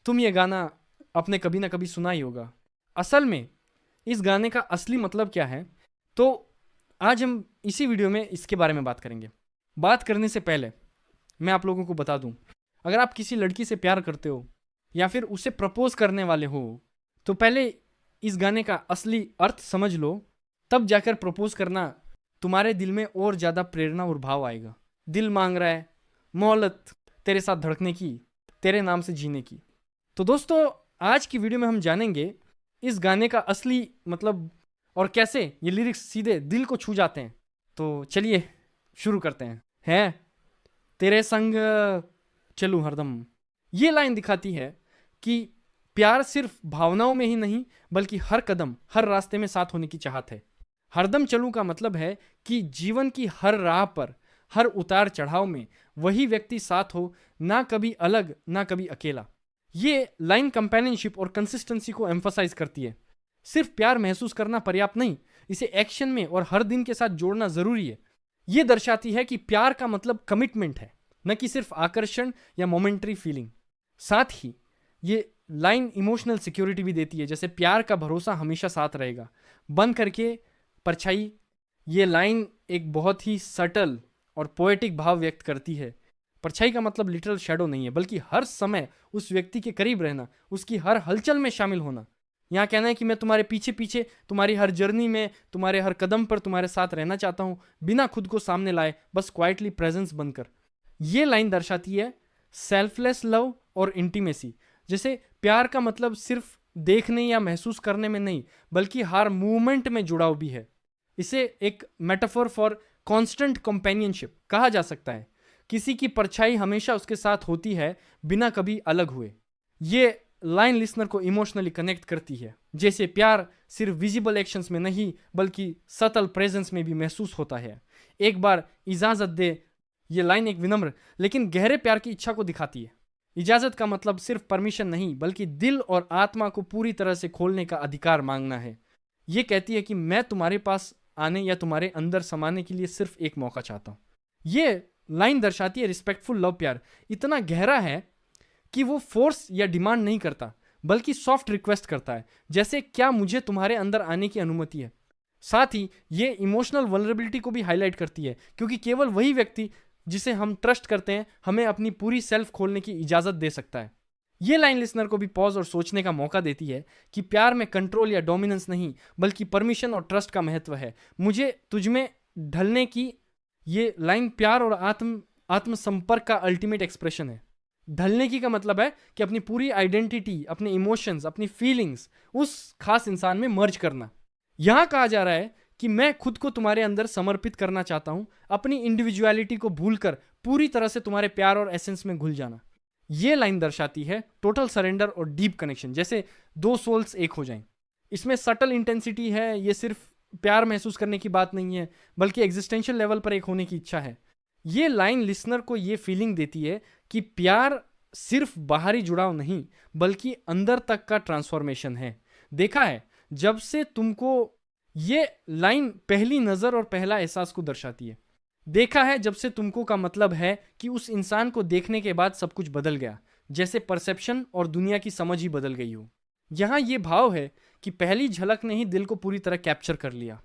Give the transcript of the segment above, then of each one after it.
तुम ये गाना आपने कभी ना कभी सुना ही होगा। असल में इस गाने का असली मतलब क्या है, तो आज हम इसी वीडियो में इसके बारे में बात करेंगे। बात करने से पहले मैं आप लोगों को बता दूं, अगर आप किसी लड़की से प्यार करते हो या फिर उसे प्रपोज करने वाले हो, तो पहले इस गाने का असली अर्थ समझ लो, तब जाकर प्रपोज करना तुम्हारे दिल में और ज़्यादा प्रेरणा और भाव आएगा। दिल मांग रहा है मोहलत तेरे साथ धड़कने की, तेरे नाम से जीने की। तो दोस्तों, आज की वीडियो में हम जानेंगे इस गाने का असली मतलब और कैसे ये लिरिक्स सीधे दिल को छू जाते हैं। तो चलिए शुरू करते हैं। है तेरे संग चलूं हरदम, ये लाइन दिखाती है कि प्यार सिर्फ भावनाओं में ही नहीं बल्कि हर कदम हर रास्ते में साथ होने की चाहत है। हरदम चलूं का मतलब है कि जीवन की हर राह पर हर उतार चढ़ाव में वही व्यक्ति साथ हो, ना कभी अलग ना कभी अकेला। ये लाइन कंपेनियनशिप और कंसिस्टेंसी को एम्फसाइज करती है। सिर्फ प्यार महसूस करना पर्याप्त नहीं, इसे एक्शन में और हर दिन के साथ जोड़ना जरूरी है। ये दर्शाती है कि प्यार का मतलब कमिटमेंट है, न कि सिर्फ आकर्षण या मोमेंटरी फीलिंग। साथ ही ये लाइन इमोशनल सिक्योरिटी भी देती है, जैसे प्यार का भरोसा हमेशा साथ रहेगा। बंद करके परछाई, ये लाइन एक बहुत ही सटल और पोएटिक भाव व्यक्त करती है। परछाई का मतलब लिटरल शैडो नहीं है, बल्कि हर समय उस व्यक्ति के करीब रहना, उसकी हर हलचल में शामिल होना। यहाँ कहना है कि मैं तुम्हारे पीछे पीछे, तुम्हारी हर जर्नी में, तुम्हारे हर कदम पर तुम्हारे साथ रहना चाहता हूँ, बिना खुद को सामने लाए, बस क्वाइटली प्रेजेंस बनकर। ये लाइन दर्शाती है सेल्फलेस लव और इंटीमेसी। जैसे प्यार का मतलब सिर्फ देखने या महसूस करने में नहीं, बल्कि हर मूवमेंट में जुड़ाव भी है। इसे एक मेटाफोर फॉर कांस्टेंट कंपेनियनशिप कहा जा सकता है। किसी की परछाई हमेशा उसके साथ होती है, बिना कभी अलग हुए। ये लाइन लिसनर को इमोशनली कनेक्ट करती है। जैसे प्यार सिर्फ विजिबल एक्शंस में नहीं बल्कि सटल प्रेजेंस में भी महसूस होता है। एक बार इजाजत दे, ये लाइन एक विनम्र लेकिन गहरे प्यार की इच्छा को दिखाती है। इजाजत का मतलब सिर्फ परमिशन नहीं बल्कि दिल और आत्मा को पूरी तरह से खोलने का अधिकार मांगना है। ये कहती है कि मैं तुम्हारे पास आने या तुम्हारे अंदर समाने के लिए सिर्फ एक मौका चाहता हूँ। ये लाइन दर्शाती है रिस्पेक्टफुल लव। प्यार इतना गहरा है कि वो फोर्स या डिमांड नहीं करता, बल्कि सॉफ्ट रिक्वेस्ट करता है, जैसे क्या मुझे तुम्हारे अंदर आने की अनुमति है। साथ ही ये इमोशनल वल्नरेबिलिटी को भी हाईलाइट करती है, क्योंकि केवल वही व्यक्ति जिसे हम ट्रस्ट करते हैं हमें अपनी पूरी सेल्फ खोलने की इजाजत दे सकता है। ये लाइन लिसनर को भी पॉज और सोचने का मौका देती है कि प्यार में कंट्रोल या डोमिनेंस नहीं बल्कि परमिशन और ट्रस्ट का महत्व है। मुझे तुझमें ढलने की, ये लाइन प्यार और आत्म संपर्क का अल्टीमेट एक्सप्रेशन है। ढलने की का मतलब है कि अपनी पूरी आइडेंटिटी, अपने इमोशंस, अपनी फीलिंग्स उस खास इंसान में मर्ज करना। यहां कहा जा रहा है कि मैं खुद को तुम्हारे अंदर समर्पित करना चाहता हूं, अपनी इंडिविजुअलिटी को भूलकर पूरी तरह से तुम्हारे प्यार और एसेंस में घुल जाना। यह लाइन दर्शाती है टोटल सरेंडर और डीप कनेक्शन, जैसे दो सोल्स एक हो जाएं। इसमें सटल इंटेंसिटी है, ये सिर्फ प्यार महसूस करने की बात नहीं है बल्कि एग्जिस्टेंशियल लेवल पर एक होने की इच्छा है। ये लाइन लिसनर को ये फीलिंग देती है कि प्यार सिर्फ बाहरी जुड़ाव नहीं बल्कि अंदर तक का ट्रांसफॉर्मेशन है। देखा है, जब से तुमको, ये लाइन पहली नजर और पहला एहसास को दर्शाती है। देखा है जब से तुमको का मतलब है कि उस इंसान को देखने के बाद सब कुछ बदल गया, जैसे परसेप्शन और दुनिया की समझ ही बदल गई हो। यहां ये भाव है कि पहली झलक ने ही दिल को पूरी तरह कैप्चर कर लिया।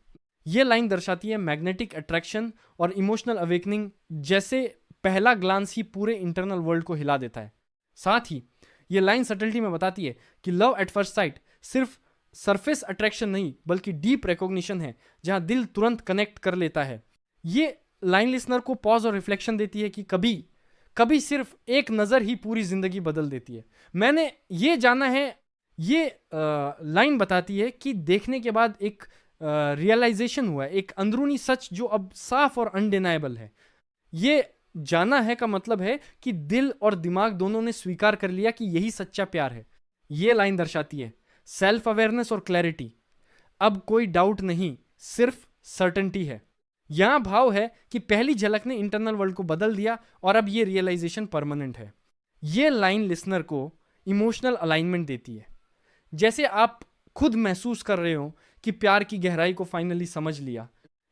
ये लाइन दर्शाती है मैग्नेटिक अट्रैक्शन और इमोशनल अवेकनिंग, जैसे पहला ग्लांस ही पूरे इंटरनल वर्ल्ड को हिला देता है। साथ ही ये लाइन सटलिटी में बताती है कि लव एट फर्स्ट साइट सिर्फ सरफेस अट्रैक्शन नहीं बल्कि डीप रिकॉग्निशन है, जहां दिल तुरंत कनेक्ट कर लेता है। ये लाइन लिसनर को पॉज और रिफ्लेक्शन देती है कि कभी कभी सिर्फ एक नजर ही पूरी जिंदगी बदल देती है। मैंने ये जाना है, ये लाइन बताती है कि देखने के बाद एक रियलाइजेशन हुआ है, एक अंदरूनी सच जो अब साफ और अनडिनाइबल है। ये जाना है का मतलब है कि दिल और दिमाग दोनों ने स्वीकार कर लिया कि यही सच्चा प्यार है। ये लाइन दर्शाती है सेल्फ अवेयरनेस और क्लैरिटी। अब कोई डाउट नहीं, सिर्फ सर्टेनिटी है। यहां भाव है कि पहली झलक ने इंटरनल वर्ल्ड को बदल दिया और अब ये रियलाइजेशन परमानेंट है। ये लाइन लिसनर को इमोशनल अलाइनमेंट देती है, जैसे आप खुद महसूस कर रहे हो कि प्यार की गहराई को फाइनली समझ लिया।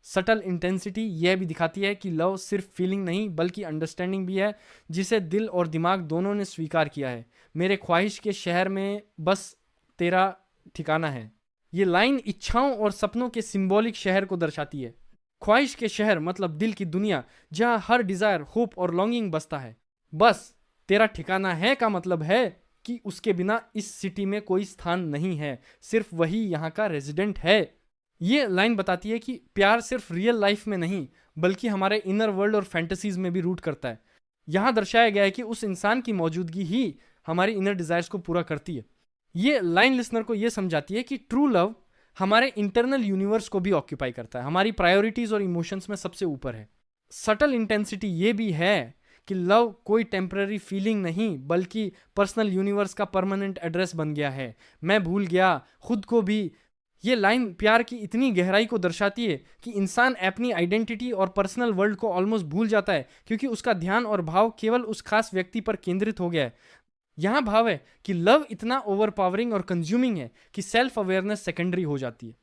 सटल इंटेंसिटी यह भी दिखाती है कि लव सिर्फ फीलिंग नहीं बल्कि अंडरस्टैंडिंग भी है, जिसे दिल और दिमाग दोनों ने स्वीकार किया है। मेरे ख्वाहिश के शहर में बस तेरा ठिकाना है। ये लाइन इच्छाओं और सपनों के सिंबॉलिक शहर को दर्शाती है। ख्वाहिश के शहर मतलब दिल की दुनिया, जहां हर डिजायर, होप और लॉन्गिंग बसता है। बस तेरा ठिकाना है का मतलब है कि उसके बिना इस सिटी में कोई स्थान नहीं है, सिर्फ वही यहाँ का रेजिडेंट है। ये लाइन बताती है कि प्यार सिर्फ रियल लाइफ में नहीं बल्कि हमारे इनर वर्ल्ड और फैंटेसीज में भी रूट करता है। यहाँ दर्शाया गया है कि उस इंसान की मौजूदगी ही हमारी इनर डिजायर्स को पूरा करती है। ये लाइन लिसनर को यह समझाती है कि ट्रू लव हमारे इंटरनल यूनिवर्स को भी ऑक्यूपाई करता है, हमारी प्रायोरिटीज और इमोशंस में सबसे ऊपर है। सटल इंटेंसिटी ये भी है कि लव कोई टेम्पररी फीलिंग नहीं बल्कि पर्सनल यूनिवर्स का परमानेंट एड्रेस बन गया है। मैं भूल गया खुद को भी। ये लाइन प्यार की इतनी गहराई को दर्शाती है कि इंसान अपनी आइडेंटिटी और पर्सनल वर्ल्ड को ऑलमोस्ट भूल जाता है, क्योंकि उसका ध्यान और भाव केवल उस खास व्यक्ति पर केंद्रित हो गया है। यहाँ भाव है कि लव इतना ओवरपावरिंग और कंज्यूमिंग है कि सेल्फ अवेयरनेस सेकेंडरी हो जाती है।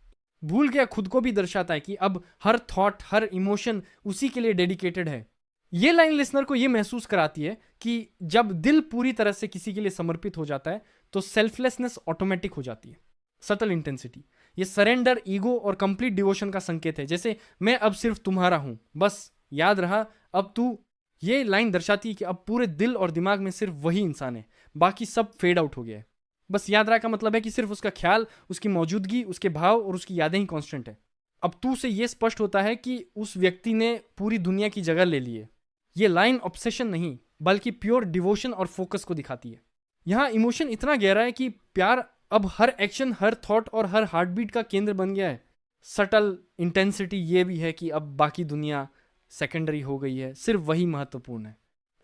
भूल गया खुद को भी दर्शाता है कि अब हर थॉट, हर इमोशन उसी के लिए डेडिकेटेड है। ये लाइन लिसनर को यह महसूस कराती है कि जब दिल पूरी तरह से किसी के लिए समर्पित हो जाता है तो सेल्फलेसनेस ऑटोमेटिक हो जाती है। सटल इंटेंसिटी ये सरेंडर, ईगो और कंप्लीट डिवोशन का संकेत है। जैसे मैं अब सिर्फ तुम्हारा हूं, बस याद रहा अब तू। ये लाइन दर्शाती है कि अब पूरे दिल और दिमाग में सिर्फ वही इंसान है, बाकी सब फेड आउट हो गया है। बस याद रहा का मतलब है कि सिर्फ उसका ख्याल, उसकी मौजूदगी, उसके भाव और उसकी यादें ही कांस्टेंट है। अब तू से यह स्पष्ट होता है कि उस व्यक्ति ने पूरी दुनिया की जगह ले ली है। ये लाइन ऑब्सेशन नहीं बल्कि प्योर डिवोशन और फोकस को दिखाती है। यहाँ इमोशन इतना गहरा है कि प्यार अब हर एक्शन, हर थॉट और हर हार्टबीट का केंद्र बन गया है। सटल इंटेंसिटी ये भी है कि अब बाकी दुनिया सेकेंडरी हो गई है, सिर्फ वही महत्वपूर्ण है।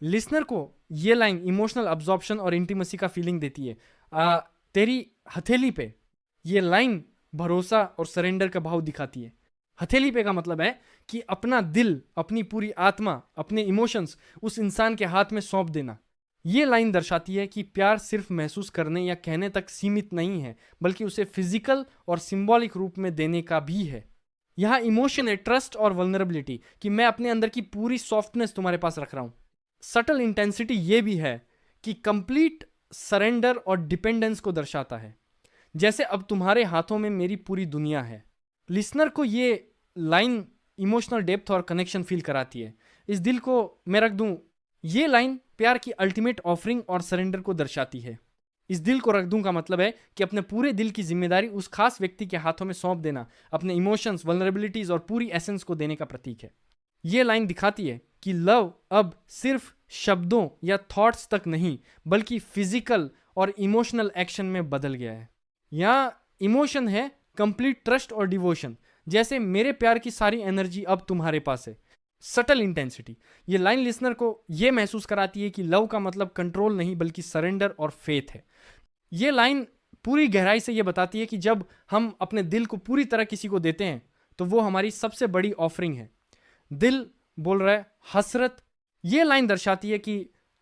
लिसनर को ये लाइन इमोशनल अब्जॉर्प्शन और इंटीमेसी का फीलिंग देती है। तेरी हथेली पे ये लाइन भरोसा और सरेंडर का भाव दिखाती है। हथेली पे का मतलब है कि अपना दिल, अपनी पूरी आत्मा, अपने इमोशंस उस इंसान के हाथ में सौंप देना। ये लाइन दर्शाती है कि प्यार सिर्फ महसूस करने या कहने तक सीमित नहीं है बल्कि उसे फिजिकल और सिंबॉलिक रूप में देने का भी है। यहाँ इमोशन है ट्रस्ट और वल्नरेबिलिटी, कि मैं अपने अंदर की पूरी सॉफ्टनेस तुम्हारे पास रख रहा हूं। सटल इंटेंसिटी ये भी है कि कंप्लीट सरेंडर और डिपेंडेंस को दर्शाता है, जैसे अब तुम्हारे हाथों में मेरी पूरी दुनिया है। लिसनर को ये लाइन इमोशनल डेप्थ और कनेक्शन फील कराती है। इस दिल को मैं रख दूं, ये लाइन प्यार की अल्टीमेट ऑफरिंग और सरेंडर को दर्शाती है। इस दिल को रख दूं का मतलब है कि अपने पूरे दिल की जिम्मेदारी उस खास व्यक्ति के हाथों में सौंप देना, अपने इमोशंस, वल्नरेबिलिटीज और पूरी एसेंस को देने का प्रतीक है। ये लाइन दिखाती है कि लव अब सिर्फ शब्दों या थॉट्स तक नहीं बल्कि फिजिकल और इमोशनल एक्शन में बदल गया है। यहाँ इमोशन है कंप्लीट ट्रस्ट और डिवोशन, जैसे मेरे प्यार की सारी एनर्जी अब तुम्हारे पास है। सटल इंटेंसिटी ये लाइन लिसनर को यह महसूस कराती है कि लव का मतलब कंट्रोल नहीं बल्कि सरेंडर और फेथ है। ये लाइन पूरी गहराई से यह बताती है कि जब हम अपने दिल को पूरी तरह किसी को देते हैं तो वो हमारी सबसे बड़ी ऑफरिंग है। दिल बोल रहा है हसरत। ये लाइन दर्शाती है कि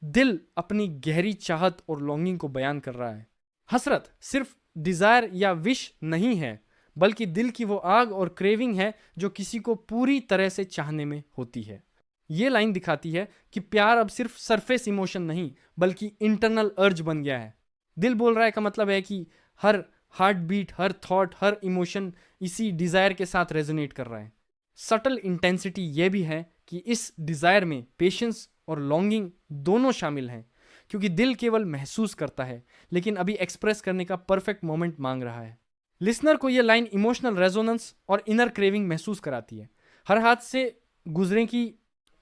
दिल अपनी गहरी चाहत और लॉन्गिंग को बयान कर रहा है। हसरत सिर्फ डिजायर या विश नहीं है बल्कि दिल की वो आग और क्रेविंग है जो किसी को पूरी तरह से चाहने में होती है। ये लाइन दिखाती है कि प्यार अब सिर्फ सरफेस इमोशन नहीं बल्कि इंटरनल अर्ज बन गया है। दिल बोल रहा है का मतलब है कि हर हार्ट बीट, हर थॉट, हर इमोशन इसी डिजायर के साथ रेजोनेट कर रहा है। सटल इंटेंसिटी यह भी है कि इस डिजायर में पेशेंस और लॉन्गिंग दोनों शामिल हैं, क्योंकि दिल केवल महसूस करता है लेकिन अभी एक्सप्रेस करने का परफेक्ट मोमेंट मांग रहा है। लिसनर को यह लाइन इमोशनल रेजोनेंस और इनर क्रेविंग महसूस कराती है। हर हाथ से गुजरे की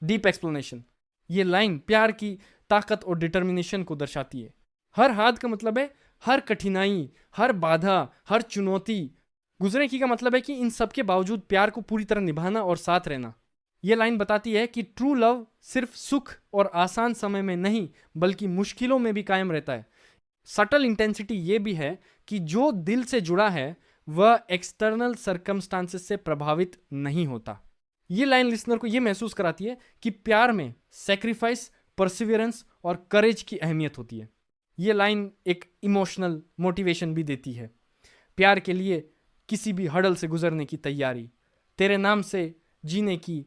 डीप एक्सप्लेनेशन ये लाइन प्यार की ताकत और डिटर्मिनेशन को दर्शाती है। हर हाथ का मतलब है हर कठिनाई, हर बाधा, हर चुनौती। गुजरे की का मतलब है कि इन सब के बावजूद प्यार को पूरी तरह निभाना और साथ रहना। यह लाइन बताती है कि ट्रू लव सिर्फ सुख और आसान समय में नहीं बल्कि मुश्किलों में भी कायम रहता है। सटल इंटेंसिटी ये भी है कि जो दिल से जुड़ा है वह एक्सटर्नल सर्कमस्टांसेस से प्रभावित नहीं होता। ये लाइन लिसनर को यह महसूस कराती है कि प्यार में सैक्रिफाइस, परसिवियरेंस और करेज की अहमियत होती है। ये लाइन एक इमोशनल मोटिवेशन भी देती है। प्यार के लिए किसी भी हडल से गुजरने की तैयारी, तेरे नाम से जीने की।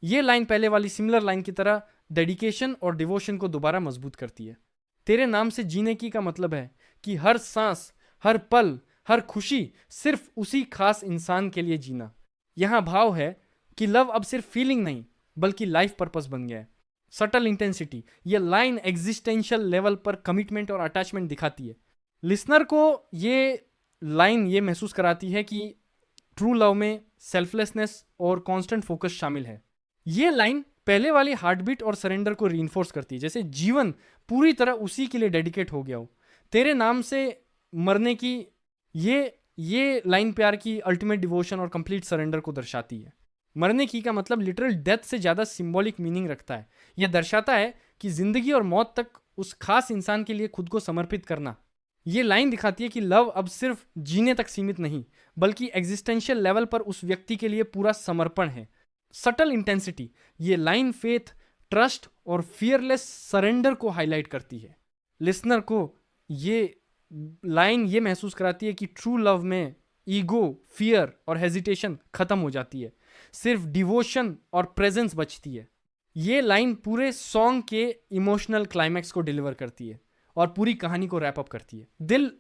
ये लाइन पहले वाली सिमिलर लाइन की तरह डेडिकेशन और डिवोशन को दोबारा मजबूत करती है। तेरे नाम से जीने की का मतलब है कि हर सांस, हर पल, हर खुशी सिर्फ उसी खास इंसान के लिए जीना। यहाँ भाव है कि लव अब सिर्फ फीलिंग नहीं बल्कि लाइफ पर्पस बन गया है। सटल इंटेंसिटी, ये लाइन एग्जिस्टेंशियल लेवल पर कमिटमेंट और अटैचमेंट दिखाती है। लिसनर को ये लाइन ये महसूस कराती है कि ट्रू लव में सेल्फलेसनेस और कांस्टेंट फोकस शामिल है। ये लाइन पहले वाली हार्टबीट और सरेंडर को रीइंफोर्स करती है, जैसे जीवन पूरी तरह उसी के लिए डेडिकेट हो गया हो। तेरे नाम से मरने की ये लाइन प्यार की अल्टीमेट डिवोशन और कंप्लीट सरेंडर को दर्शाती है। मरने की का मतलब लिटरल डेथ से ज़्यादा सिंबॉलिक मीनिंग रखता है। यह दर्शाता है कि जिंदगी और मौत तक उस खास इंसान के लिए खुद को समर्पित करना। ये लाइन दिखाती है कि लव अब सिर्फ जीने तक सीमित नहीं बल्कि एग्जिस्टेंशियल लेवल पर उस व्यक्ति के लिए पूरा समर्पण है। सटल इंटेंसिटी, ये लाइन फेथ, ट्रस्ट और फियरलेस सरेंडर को हाईलाइट करती है। लिसनर को ये लाइन ये महसूस कराती है कि ट्रू लव में ईगो, फियर और हेजिटेशन खत्म हो जाती है, सिर्फ डिवोशन और प्रेजेंस बचती है। ये लाइन पूरे सॉन्ग के इमोशनल क्लाइमैक्स को डिलीवर करती है और पूरी कहानी को रैप अप करती है। दिल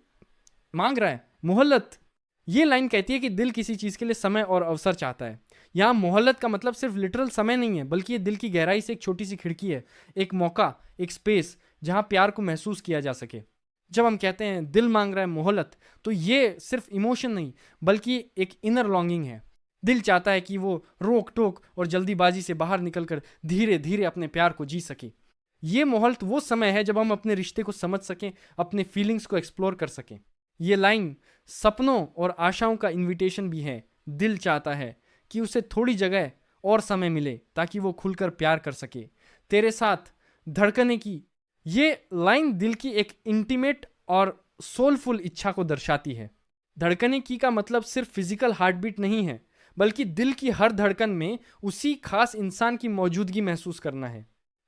मांग रहा है मोहल्लत, ये लाइन कहती है कि दिल किसी चीज़ के लिए समय और अवसर चाहता है। यहाँ मोहल्लत का मतलब सिर्फ लिटरल समय नहीं है बल्कि ये दिल की गहराई से एक छोटी सी खिड़की है, एक मौका, एक स्पेस जहाँ प्यार को महसूस किया जा सके। जब हम कहते हैं दिल मांग रहा है मोहल्लत, तो ये सिर्फ इमोशन नहीं बल्कि एक इनर लॉन्गिंग है। दिल चाहता है कि वो रोक टोक और जल्दीबाजी से बाहर निकलकर धीरे धीरे अपने प्यार को जी सके। ये मोहल्लत वो समय है जब हम अपने रिश्ते को समझ सकें, अपने फीलिंग्स को एक्सप्लोर कर सकें। ये लाइन सपनों और आशाओं का इन्विटेशन भी है। दिल चाहता है कि उसे थोड़ी जगह और समय मिले ताकि वो खुलकर प्यार कर सके, तेरे साथ धड़कने की। ये लाइन दिल की एक इंटीमेट और सोलफुल इच्छा को दर्शाती है। धड़कने की का मतलब सिर्फ फिजिकल हार्टबीट नहीं है बल्कि दिल की हर धड़कन में उसी खास इंसान की मौजूदगी महसूस करना है।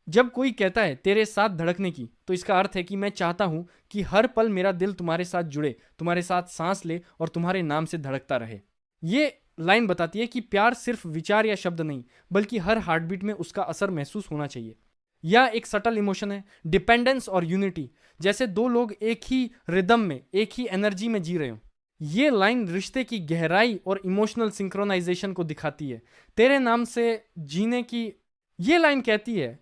जब कोई कहता है तेरे साथ धड़कने की, तो इसका अर्थ है कि मैं चाहता हूं कि हर पल मेरा दिल तुम्हारे साथ जुड़े, तुम्हारे साथ सांस ले और तुम्हारे नाम से धड़कता रहे। ये लाइन बताती है कि प्यार सिर्फ विचार या शब्द नहीं बल्कि हर हार्टबीट में उसका असर महसूस होना चाहिए। यह एक सटल इमोशन है, डिपेंडेंस और यूनिटी, जैसे दो लोग एक ही रिदम में, एक ही एनर्जी में जी रहे हो। ये लाइन रिश्ते की गहराई और इमोशनल सिंक्रोनाइजेशन को दिखाती है। तेरे नाम से जीने की ये लाइन कहती है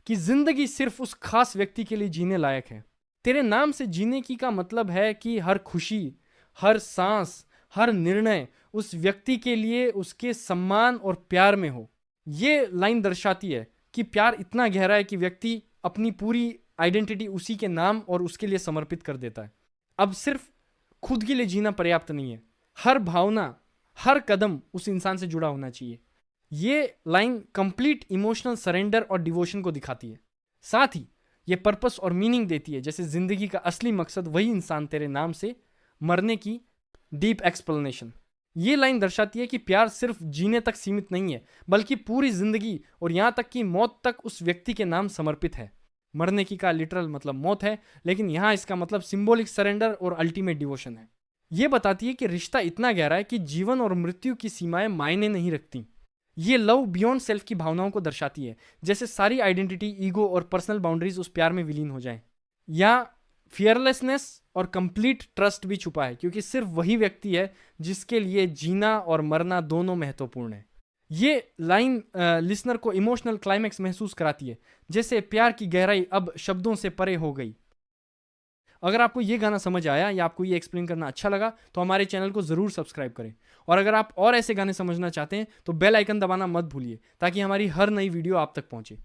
कि जिंदगी सिर्फ उस खास व्यक्ति के लिए जीने लायक है। तेरे नाम से जीने की का मतलब है कि हर खुशी, हर सांस, हर निर्णय उस व्यक्ति के लिए उसके सम्मान और प्यार में हो। ये लाइन दर्शाती है कि प्यार इतना गहरा है कि व्यक्ति अपनी पूरी आइडेंटिटी उसी के नाम और उसके लिए समर्पित कर देता है। अब सिर्फ खुद के लिए जीना पर्याप्त नहीं है, हर भावना, हर कदम उस इंसान से जुड़ा होना चाहिए। ये लाइन कंप्लीट इमोशनल सरेंडर और डिवोशन को दिखाती है। साथ ही ये पर्पस और मीनिंग देती है, जैसे जिंदगी का असली मकसद वही इंसान तेरे नाम से मरने की डीप एक्सप्लेनेशन। ये लाइन दर्शाती है कि प्यार सिर्फ जीने तक सीमित नहीं है बल्कि पूरी जिंदगी और यहाँ तक कि मौत तक उस व्यक्ति के नाम समर्पित है। मरने की का लिटरल मतलब मौत है, लेकिन यहाँ इसका मतलब सिंबॉलिक सरेंडर और अल्टीमेट डिवोशन है। ये बताती है कि रिश्ता इतना गहरा है कि जीवन और मृत्यु की सीमाएं मायने नहीं रखती। ये लव बियॉन्ड सेल्फ की भावनाओं को दर्शाती है, जैसे सारी आइडेंटिटी, ईगो और पर्सनल बाउंड्रीज उस प्यार में विलीन हो जाएं। या फियरलेसनेस और कंप्लीट ट्रस्ट भी छुपा है, क्योंकि सिर्फ वही व्यक्ति है जिसके लिए जीना और मरना दोनों महत्वपूर्ण है। ये लाइन लिसनर को इमोशनल क्लाइमैक्स महसूस कराती है, जैसे प्यार की गहराई अब शब्दों से परे हो गई। अगर आपको ये गाना समझ आया या आपको ये एक्सप्लेन करना अच्छा लगा तो हमारे चैनल को ज़रूर सब्सक्राइब करें, और अगर आप और ऐसे गाने समझना चाहते हैं तो बेल आइकन दबाना मत भूलिए ताकि हमारी हर नई वीडियो आप तक पहुंचे।